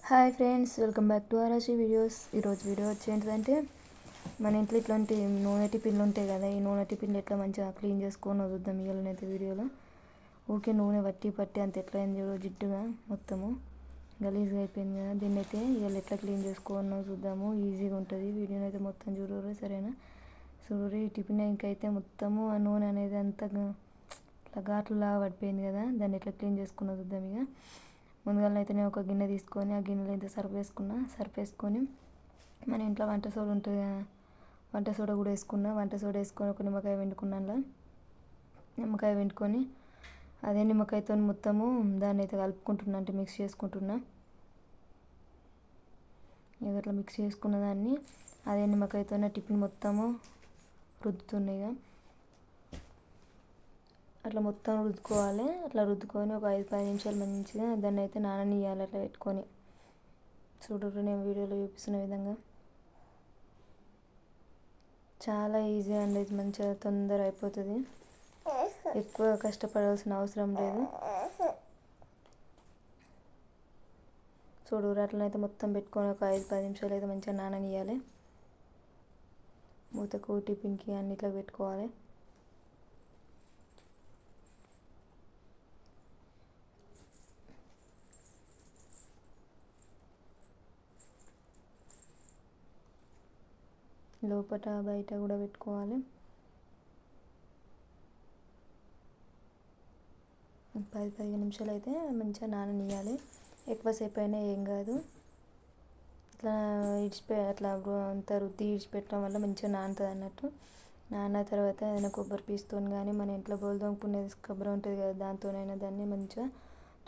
Hi friends, welcome back to RRC videos. ఈరోజు video వచ్చేంటిదంటే మన ఇంట్లో ఇట్లాంటి నూనె టిఫిన్లు ఉంటాయి కదా, ఈ నూనె టిఫిన్లు ఎట్లా మంచిగా క్లీన్ చేసుకొని చూద్దాం ఇవాళనైతే వీడియోలో. ఊరికే నూనె పట్టి అంత ఎట్లా అయింది చూడు, జిడ్డుగా మొత్తము గలీజ్గా అయిపోయింది కదా. దీన్ని అయితే ఇవాళ ఎట్లా క్లీన్ చేసుకోనో చూద్దాము, ఈజీగా ఉంటుంది. వీడియోని అయితే మొత్తం చూడరు సరేనా. చూడరు ఈ టిఫిన్ ఇంకైతే మొత్తము ఆ నూనె అనేది అంతా ఇట్లా ఘాట్లులాగా పడిపోయింది కదా. దాన్ని ఎట్లా క్లీన్ చేసుకున్నా చూద్దాం. ఇక ముందుగా అయితే నేను ఒక గిన్నె తీసుకొని ఆ గిన్నెలో అయితే సర్ఫ్ వేసుకొని మన ఇంట్లో వంట సోడా ఉంటుంది కదా, వంట సోడా కూడా వేసుకున్నా. వంట సోడా వేసుకొని ఒక నిమ్మకాయ పిండుకున్నాను. నిమ్మకాయ పిండుకొని అదే నిమ్మకాయతో మొత్తము దాన్ని అయితే కలుపుకుంటున్నా, అంటే మిక్స్ చేసుకుంటున్నా. ఇక అట్లా మిక్స్ చేసుకున్న దాన్ని అదే నిమ్మకాయతో టిఫిన్ మొత్తము రుద్దుతున్నాయి. అట్లా మొత్తం రుద్దుకోవాలి. అట్లా రుద్దుకొని ఒక 5-10 నిమిషాలు మంచిగా దాన్ని అయితే నాననియాలి అట్లా పెట్టుకొని. చూడరు నేను వీడియోలో చూపిస్తున్న విధంగా. చాలా ఈజీ అండి, ఇది మంచిగా తొందర అయిపోతుంది. ఎక్కువ కష్టపడాల్సిన అవసరం లేదు. చూడరు అట్లనైతే మొత్తం పెట్టుకొని ఒక 5-10 నిమిషాలు అయితే మంచిగా నాననియాలి. మూతకు టిఫిన్కి అన్నిట్లో పెట్టుకోవాలి. లోపల బయట కూడా పెట్టుకోవాలి. 10-15 నిమిషాలు అయితే మంచిగా నాననియాలి. ఎక్కువసేపు అయినా ఏం కాదు. ఇట్లా అట్లా అంతా రుద్ది ఇడిచిపెట్టడం వల్ల మంచిగా నానుతుంది అన్నట్టు. నాన్న తర్వాత ఏదైనా కొబ్బరి పీస్తో కానీ మన ఇంట్లో బోల్ తోముకునే స్క్రబ్బర్ ఉంటుంది కదా, దాంతోనైనా దాన్ని మంచిగా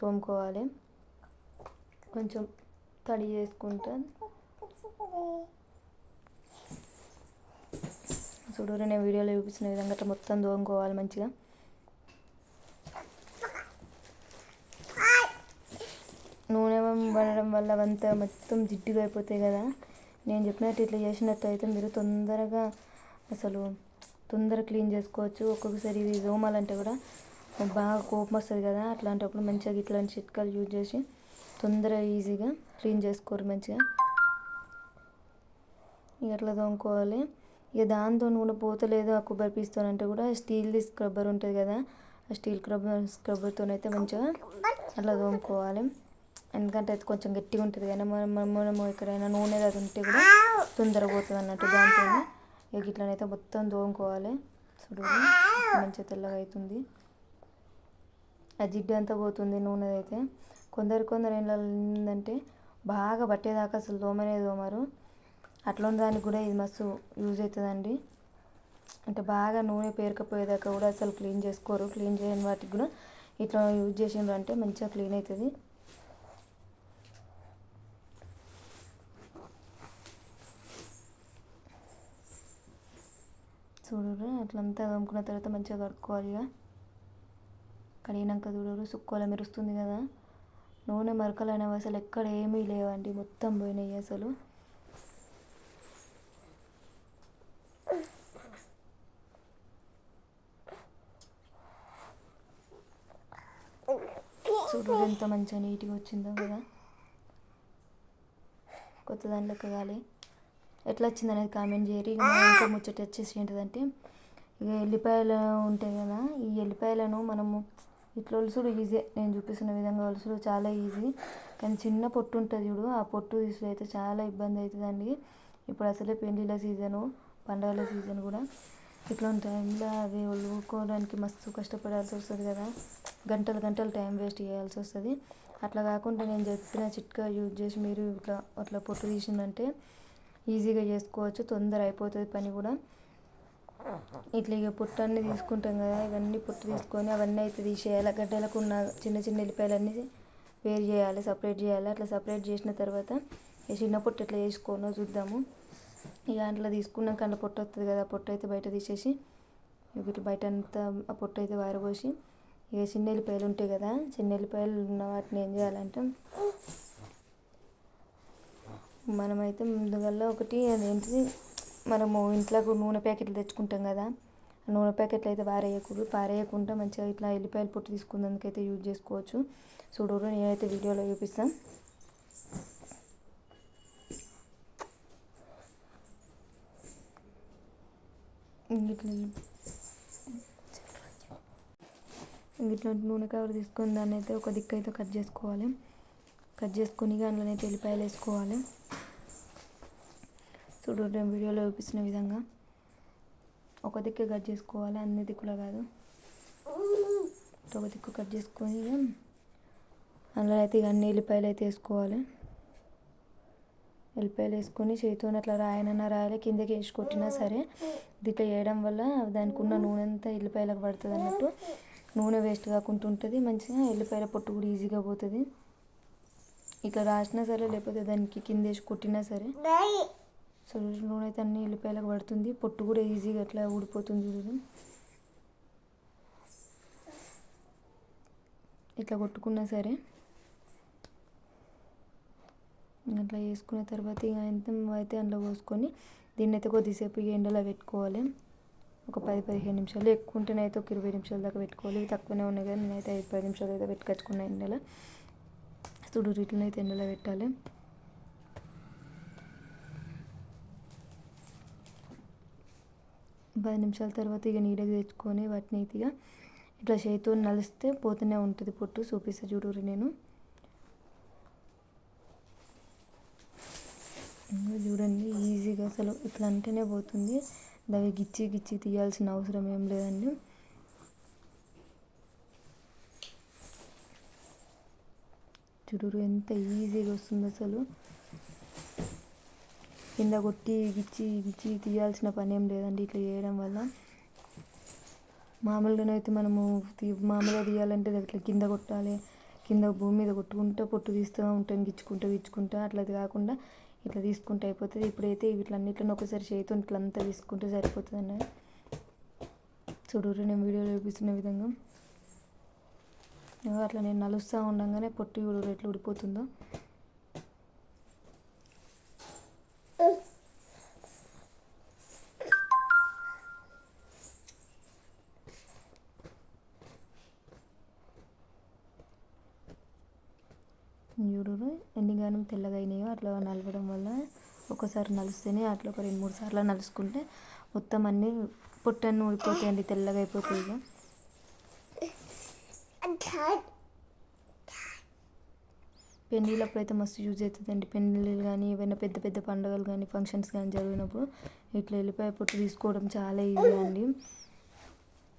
తోముకోవాలి. కొంచెం తడి చేసుకుంటా. చూడరు నేను వీడియోలో చూపిస్తున్న విధంగా అట్లా మొత్తం తోముకోవాలి మంచిగా. నూనె పడడం వల్ల అంతా మొత్తం జిడ్డుగా అయిపోతాయి కదా. నేను చెప్పినట్టు ఇట్లా చేసినట్టు అయితే మీరు తొందర క్లీన్ చేసుకోవచ్చు. ఒక్కొక్కసారి ఇవి తోమాలంటే కూడా బాగా కోపం వస్తుంది కదా, అట్లాంటప్పుడు మంచిగా ఇట్లాంటి చిట్కాలు యూజ్ చేసి ఈజీగా క్లీన్ చేసుకోరు మంచిగా. ఇక అట్లా తోముకోవాలి. ఇక దాంతో నూనె పోతలేదు ఆ కొబ్బరి పీస్తోనంటే కూడా స్టీల్ది స్క్రబ్బర్ ఉంటుంది కదా, ఆ స్టీల్ స్క్రబ్బర్తో అయితే మంచిగా అట్లా తోముకోవాలి. ఎందుకంటే అది కొంచెం గట్టిగా ఉంటుంది కానీ మనము ఎక్కడైనా నూనె అది ఉంటే కూడా తొందరగా పోతుంది అన్నట్టు. దాంతో ఇక ఇట్లనైతే మొత్తం తోముకోవాలి. చూడండి మంచిగా తెల్లగా అవుతుంది, ఆ జిడ్డు అంతా పోతుంది నూనె అయితే. కొందరు ఏంటంటే బాగా పట్టేదాకా అసలు తోమరు. అట్లా ఉన్న దానికి కూడా ఇది మస్తు యూజ్ అవుతుందండి. అంటే బాగా నూనె పేరుకపోయేదాకా కూడా అసలు క్లీన్ చేసుకోరు. క్లీన్ చేయని వాటికి కూడా ఇట్లా యూజ్ చేసిండ్రు అంటే మంచిగా క్లీన్ అవుతుంది. చూడరు అట్లంతా తోముకున్న తర్వాత మంచిగా కడుక్కోవాలి. ఇక కడిగినాక చూడరు సుక్కోలా మెరుస్తుంది కదా. నూనె మరకలు అనేవి అసలు ఎక్కడ ఏమీ లేవండి, మొత్తం పోయినాయి అసలు. చూడరు ఎంత మంచిగా నీట్గా వచ్చిందో కదా. కొత్త దాని లెక్క కాలే. ఎట్లా వచ్చింది అనేది కామెంట్ చేయరు. ఇక ఇంకో ముచ్చట వచ్చేసి ఏంటిదంటే, ఇక ఎల్లిపాయలు ఉంటాయి కదా, ఈ ఎల్లిపాయలను మనము ఇట్లా ఒలుసుడు ఈజీ. నేను చూపిస్తున్న విధంగా ఒలుసుడు చాలా ఈజీ, కానీ చిన్న పొట్టు ఉంటుంది చూడు, ఆ పొట్టు తీసుడు అయితే చాలా ఇబ్బంది అవుతుందండి. ఇప్పుడు అసలే పెళ్ళిళ్ళ సీజను, పండుగల సీజన్ కూడా. ఇట్లాంటి టైంలో అవి ఒలుకోవడానికి మస్తు కష్టపడాల్సి వస్తుంది కదా, గంటలు టైం వేస్ట్ చేయాల్సి వస్తుంది. అట్లా కాకుండా నేను చెప్పిన చిట్కా యూజ్ చేసి మీరు అట్లా పొట్టు తీసిందంటే ఈజీగా చేసుకోవచ్చు, తొందర అయిపోతుంది పని కూడా. ఇట్లా ఇక పొట్టు అన్నీ తీసుకుంటాం కదా, ఇవన్నీ పొట్టు తీసుకొని అవన్నీ అయితే తీసేయాలి. గడ్డలకు ఉన్న చిన్న ఎల్లిపాయలన్నీ వేరు చేయాలి, సపరేట్ చేయాలి. అట్లా సపరేట్ చేసిన తర్వాత ఈ చిన్న పొట్టు ఎట్లా చేసుకోనో చూద్దాము. ఇక అట్లా తీసుకున్నాక అందులో పొట్టు వస్తుంది కదా, పొట్టు అయితే బయట తీసేసి ఇట్లా బయట అంతా ఆ పొట్టు అయితే వారబోసి, ఇక చిన్న ఎల్లిపాయలు ఉంటాయి కదా, చిన్న ఎల్లిపాయలు ఉన్న వాటిని ఏం చేయాలంటే మనమైతే ముందుగా ఒకటి అదేంటిది, మనము ఇంట్లోకి నూనె ప్యాకెట్లు తెచ్చుకుంటాం కదా, నూనె ప్యాకెట్లు అయితే పారేయకుండా మంచిగా ఇట్లా ఎల్లిపాయలు పొట్టు తీసుకున్నందుకైతే యూజ్ చేసుకోవచ్చు. చూడరు నేనైతే వీడియోలో చూపిస్తాను. ఇట్లా నూనె కవర్ తీసుకొని దాన్ని అయితే ఒక దిక్కు అయితే కట్ చేసుకోవాలి. కట్ చేసుకొని అందులో అయితే ఎల్లిపాయలు వేసుకోవాలి. చూడండి వీడియోలో చూపిస్తున్న విధంగా ఒక దిక్కు కట్ చేసుకోవాలి, అన్ని దిక్కులో కాదు. ఒక దిక్కు కట్ చేసుకొని అందులో అయితే ఇక అన్ని ఎల్లిపాయలు అయితే వేసుకోవాలి. ఎల్లిపాయలు వేసుకొని చేతితో అట్లా రాయనన్నా రాయాలి, కిందకి వేసి కొట్టినా సరే ఇట్లా వేయడం వల్ల దానికి ఉన్న నూనె అంతా ఎల్లిపాయలకు పడుతుంది అన్నట్టు. నూనె వేస్ట్ కాకుండా ఉంటుంది, మంచిగా ఎల్లిపాయల పొట్టు కూడా ఈజీగా పోతుంది. ఇట్లా రాసినా సరే లేకపోతే దానికి కింద వేసి కొట్టినా సరే సో నూనె అయితే అన్ని ఎల్లిపాయలకు పడుతుంది, పొట్టు కూడా ఈజీగా అట్లా ఊడిపోతుంది. ఇట్లా కొట్టుకున్నా సరే అట్లా వేసుకున్న తర్వాత ఇక ఎంత అయితే అందులో పోసుకొని దీన్ని అయితే కొద్దిసేపు ఎండలో పెట్టుకోవాలి. ఒక 10-15 నిమిషాలు, ఎక్కువ ఉంటేనైతే ఒక 20 నిమిషాల దాకా పెట్టుకోవాలి. తక్కువనే ఉన్నాయి కదా, నేనైతే 5-10 నిమిషాలు అయితే పెట్టుకొచ్చుకున్నా ఎండలో. చూడు వీటిని అయితే ఎండలో పెట్టాలి. పది నిమిషాల తర్వాత ఇక నీడకి తెచ్చుకొని వాటిని ఇక ఇట్లా చేతితో నలిస్తే పోతూనే ఉంటుంది పొట్టు. చూపిస్తా చూడుర్రి నేను. చూడండి ఈజీగా అసలు ఇట్లా అంటేనే పోతుంది. దాన్ని గిచ్చి గిచ్చి తీయాల్సిన అవసరం ఏం లేదండి. చూడు ఎంత ఈజీగా వస్తుంది అసలు. కింద కొట్టి గిచ్చి గిచ్చి తీయాల్సిన పని ఏం లేదండి ఇట్లా చేయడం వల్ల. మామూలుగానైతే మనము మామూలుగా తీయాలంటే ఇట్లా కింద కొట్టాలి, కింద భూమి మీద కొట్టుకుంటూ పొట్టు తీస్తూ ఉంటాం, గిచ్చుకుంటూ అట్లా కాకుండా ఇట్లా తీసుకుంటే అయిపోతుంది. ఇప్పుడైతే వీటిలన్నిటిని ఒకసారి చేతితో ఇట్లా అంతా తీసుకుంటే సరిపోతుంది అన్నది. చూడరు నేను వీడియోలో చూపిస్తున్న విధంగా అట్లా నేను నలుస్తూ ఉండగానే పొట్టు చూడరు ఎట్లా ఊడిపోతుందో. చూడరు ఎన్నిగానం తెల్లగా అయినాయో. అట్లా నలగడం వల్ల ఒకసారి నలిస్తేనే అట్లా ఒక 2-3 సార్లు నలుసుకుంటే మొత్తం అన్నీ పొట్టన్నీ ఊడిపోతాయండి, తెల్లగా అయిపోతాయి. పెళ్ళిళ్ళప్పుడు అయితే మస్తు యూజ్ అవుతుందండి. పెళ్ళిళ్ళు కానీ ఏవైనా పెద్ద పెద్ద పండుగలు కానీ ఫంక్షన్స్ కానీ జరిగినప్పుడు ఇట్లా వెళ్ళిపోయి పొట్టు తీసుకోవడం చాలా ఈజీ అండి.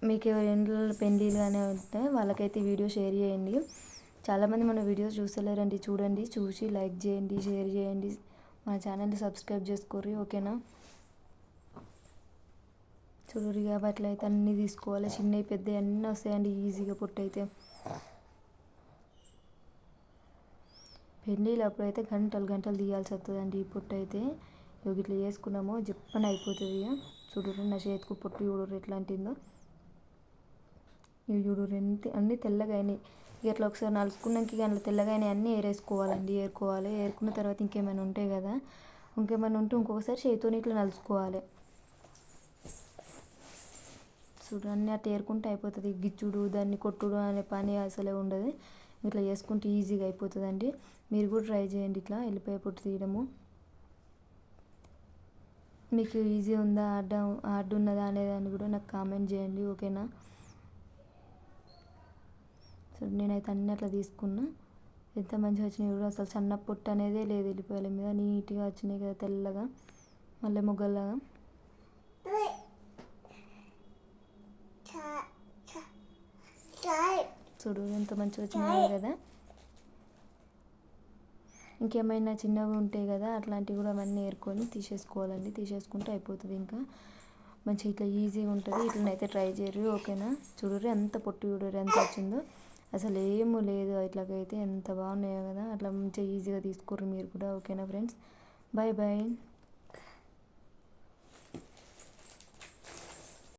మీకు ఎవరి పెళ్ళిళ్ళు కానీ ఉంటే వాళ్ళకైతే వీడియో షేర్ చేయండి. చాలామంది మన వీడియోస్ చూస్తలేరండి, చూడండి, చూసి లైక్ చేయండి, షేర్ చేయండి, మన ఛానల్ని సబ్స్క్రైబ్ చేసుకోర్రి, ఓకేనా. చూడరు కాబట్టి అయితే అన్నీ తీసుకోవాలి, చిన్నవి పెద్దవి అన్నీ వస్తాయండి ఈజీగా పొట్టు అయితే. పెళ్ళిళ్ళు అప్పుడైతే గంటలు తీయాల్సి వస్తుందండి ఈ పొట్టు అయితే. ఇట్లా చేసుకున్నామో చెప్పని అయిపోతుంది. ఇక చూడరు నా చేతికి పొట్టు చూడరు ఎట్లా అంటుందో. ఇవి చూడరు అన్నీ తెల్లగా అయినాయి. ఇట్లా ఒకసారి నలుసుకున్నాక ఇక అందులో తెల్లగా అయినాయి అన్నీ ఏరుకోవాలి. ఏరుకున్న తర్వాత ఇంకేమైనా ఉంటాయి కదా, ఇంకేమైనా ఉంటే ఇంకొకసారి చేతితో ఇట్లా నలుసుకోవాలి. చూడు అన్నీ అట్లా ఏరుకుంటే అయిపోతుంది. గిచ్చుడు దాన్ని కొట్టుడు అనే పని అసలే ఉండదు. ఇట్లా చేసుకుంటే ఈజీగా అయిపోతుందండి. మీరు కూడా ట్రై చేయండి ఇట్లా ఎల్లిపాయ పొట్టు తీయడము. మీకు ఈజీ ఉందా హార్డ్ ఉన్నదా అనేదాన్ని కూడా నాకు కామెంట్ చేయండి, ఓకేనా. సో నేనైతే అన్నీ అట్లా తీసుకున్నా. ఎంత మంచిగా వచ్చినాయి కూడా, అసలు సన్న పొట్టు అనేదే లేదు ఎల్లిపాయల మీద, నీట్గా వచ్చినాయి కదా తెల్లగా మళ్ళీ మొగ్గల్లాగా. చూడు ఎంత మంచిగా వచ్చినాయి కదా. ఇంకేమైనా చిన్నవి ఉంటాయి కదా అట్లాంటివి కూడా అవన్నీ ఏరుకొని తీసేసుకోవాలండి. తీసేసుకుంటే అయిపోతుంది. ఇంకా మంచిగా ఇట్లా ఈజీగా ఉంటుంది. ఇట్లనైతే ట్రై చేయరు, ఓకేనా. చూడరు ఎంత పొట్టు చూడరు ఎంత వచ్చిందో, అసలు ఏమీ లేదు. ఇట్లాగైతే ఎంత బాగున్నాయో కదా. అట్లా మంచిగా ఈజీగా తీసుకోరు మీరు కూడా, ఓకేనా ఫ్రెండ్స్. Bye bye.